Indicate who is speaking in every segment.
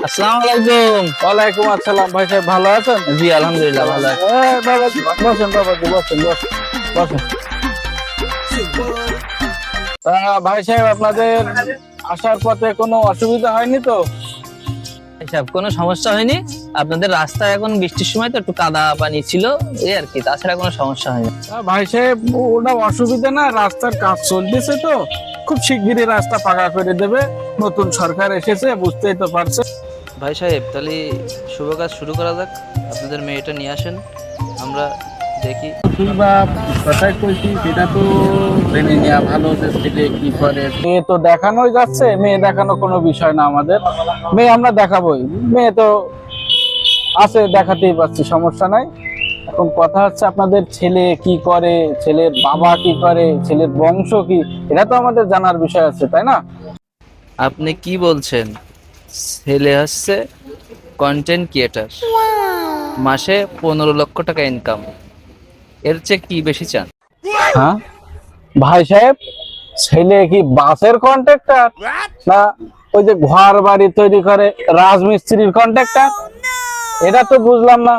Speaker 1: আসসালামু আলাইকুম।
Speaker 2: ওয়ালাইকুম আসসালাম। ভাই সাহেব ভালো আছেন?
Speaker 1: জি আলহামদুলিল্লাহ ভালো আছি।
Speaker 2: বাবাজি বসেন, বাবাজি বসেন বসেন বসেন। ভাই সাহেব আপনাদের আসার পথে কোনো অসুবিধা হয়নি তো?
Speaker 1: এসব কোনো সমস্যা হয়নি। আপনাদের রাস্তায় এখন বৃষ্টির সময় তো একটু কাদা পানি ছিল, এই আর কি, তাছাড়া কোনো সমস্যা হয়নি।
Speaker 2: ভাই সাহেব ওটা অসুবিধা না, রাস্তার কাজ চলতেছে তো, খুব শিগগিরই রাস্তা পাকা করে দেবে। নতুন সরকার এসেছে, বুঝতেই তো পারছে।
Speaker 3: ভাই সাহেব, তাহলে শুভ কাজ শুরু করা যাক। আপনাদের মেয়েটা নিয়ে আসেন, আমরা দেখি।
Speaker 2: কথাই কইছি সেটা তো জেনে নেওয়া ভালো যে ছেলে কি করে। মেয়ে তো দেখানোই যাচ্ছে, মেয়ে দেখানো কোনো বিষয় না আমাদের। মেয়ে আমরা দেখাবোই, মেয়ে তো আছে, দেখাতেই পারছি, সমস্যা নাই। এখন কথা হচ্ছে আপনাদের ছেলে কি করে, ছেলের বাবা কি করে, ছেলের বংশ কি, এটা তো আমাদের জানার বিষয় আছে, তাই না?
Speaker 3: আপনি কি বলছেন? ছেলে হচ্ছে কন্টেন্ট ক্রিয়েটার, মাসে 15 লক্ষ টাকা ইনকাম, এর চেয়ে কি বেশি চান?
Speaker 2: হ্যাঁ ভাই সাহেব, ছেলে কি বাসের কন্ট্রাক্টর, না ওই যে ঘর বাড়ি তৈরি করে রাজমিস্ত্রির কন্ট্রাক্টর? এটা তো বুঝলাম না।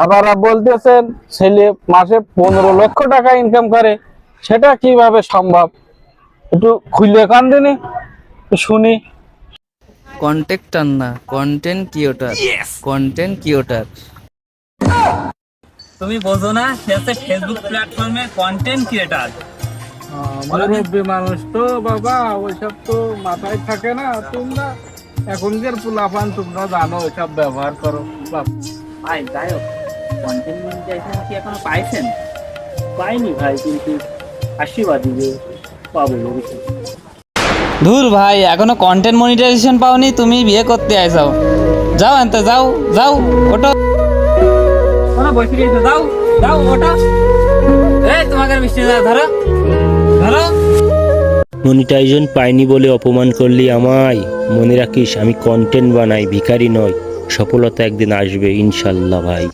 Speaker 2: আবার বলতেছেন ছেলে মাসে 15 লক্ষ টাকা ইনকাম করে, সেটা কিভাবে সম্ভব? একটু খুলে কান দিনি, শুনি।
Speaker 3: কন্ট্রাক্টর না, কন্টেন্ট ক্রিয়েটার। Content creator.
Speaker 1: তুমি বোঝো না, সে হচ্ছে ফেসবুক প্ল্যাটফর্মে কন্টেন্ট ক্রিয়েটার।
Speaker 2: মুরব্বী মানুষ তো বাবা, ওইসব তো মাথায় থাকে না। তোমরা এখনকার পোলাপান, তোমরা জানো ওইসব ব্যবহার করো।
Speaker 1: ভাই যাই হোক, কন্টেন্ট মনিটাইজেশন কি এখনো পাইছেন? পাইনি ভাই, কিন্তু আশীর্বাদী যে পাবো ভবিষ্যতে।
Speaker 4: ধুর ভাই, এখনো কন্টেন্ট মনিটাইজেশন পাওনি, তুমি বিয়ে করতে আইসাও। যাও আনতে, যাও যাও, ওটো
Speaker 1: কোনো বসে গেছে, যাও যাও ওটা। এই তোমাকে মিষ্টি ধরো ধরো।
Speaker 5: মনিটাইজেশন পাইনি বলে অপমান করলি আমায়? মনে রাখিস, আমি কন্টেন্ট বানাই, ভিখারি নয়। সফলতা একদিন আসবে ইনশাল্লাহ ভাই।